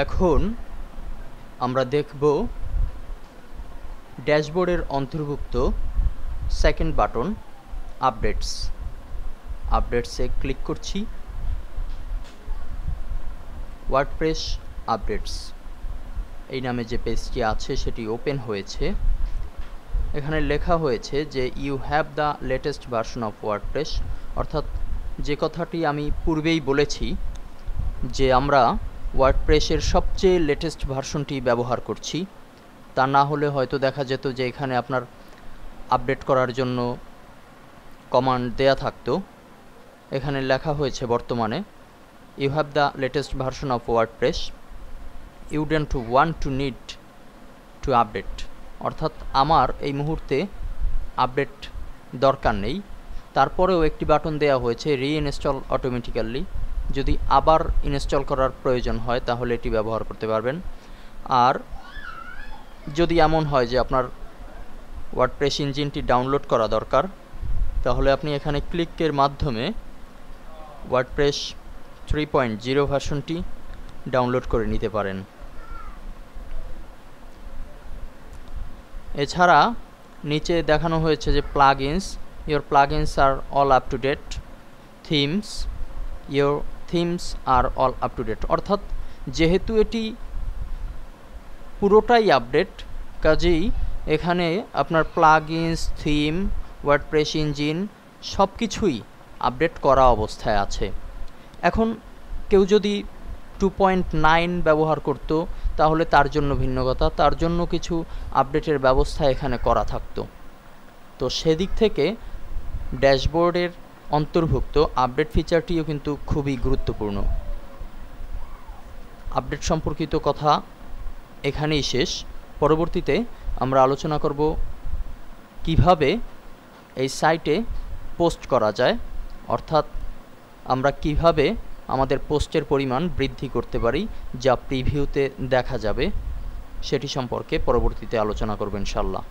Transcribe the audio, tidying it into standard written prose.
এখন আমরা দেখব ড্যাশবোর্ডের অন্তর্ভুক্ত সেকেন্ড বাটন আপডেটসে ক্লিক করছি। ওয়ার্ডপ্রেস আপডেটস এই নামে যে পেজটি আছে সেটি ওপেন হয়েছে। এখানে লেখা হয়েছে যে you have the latest version of WordPress, অর্থাৎ যে কথাটি আমি পূর্বেই বলেছি যে আমরা ওয়ার্ডপ্রেসের সবচেয়ে লেটেস্ট ভার্সনটি ব্যবহার করছি। তা না হলে হয়তো দেখা যেত যে এখানে আপনার আপডেট করার জন্য কমান্ড দেয়া থাকতো। এখানে লেখা হয়েছে বর্তমানে you have the latest version of WordPress, you don't want to need to update, অর্থাৎ আমার এই মুহূর্তে আপডেট দরকার নেই। তারপরেও একটি বাটন দেয়া হয়েছে রিইনস্টল অটোমেটিক্যালি, যদি আবার ইনস্টল করার প্রয়োজন হয় তাহলে এটি ব্যবহার করতে পারবেন। আর যদি এমন হয় যে আপনার ওয়ার্ডপ্রেস ইঞ্জিনটি ডাউনলোড করা দরকার, তাহলে আপনি এখানে ক্লিকের মাধ্যমে ওয়ার্ডপ্রেস 3.0 ভার্সনটি ডাউনলোড করে নিতে পারেন। এছাড়া নিচে দেখানো হয়েছে যে plugins, your plugins are all up to date, themes, your themes are all up to date, অর্থাৎ যেহেতু এটি পুরোটাই আপডেট, কাজেই এখানে আপনার প্লাগইনস, থিম, ওয়ার্ডপ্রেস ইঞ্জিন সব কিছুই আপডেট করা অবস্থায় আছে। এখন কেউ যদি 2.9 ব্যবহার করত তাহলে তার জন্য ভিন্ন কথা, তার জন্য কিছু আপডেটের ব্যবস্থা এখানে করা থাকতো। তো সেদিক থেকে ড্যাশবোর্ডের অন্তর্ভুক্ত আপডেট ফিচারটিও কিন্তু খুবই গুরুত্বপূর্ণ। আপডেট সম্পর্কিত কথা এখানেই শেষ। পরবর্তীতে আমরা আলোচনা করব কিভাবে এই সাইটে পোস্ট করা যায়, অর্থাৎ আমরা কিভাবে আমাদের পোস্টের পরিমাণ বৃদ্ধি করতে পারি যা প্রিভিউতে দেখা যাবে, সেটি সম্পর্কে পরবর্তীতে আলোচনা করব ইনশাআল্লাহ।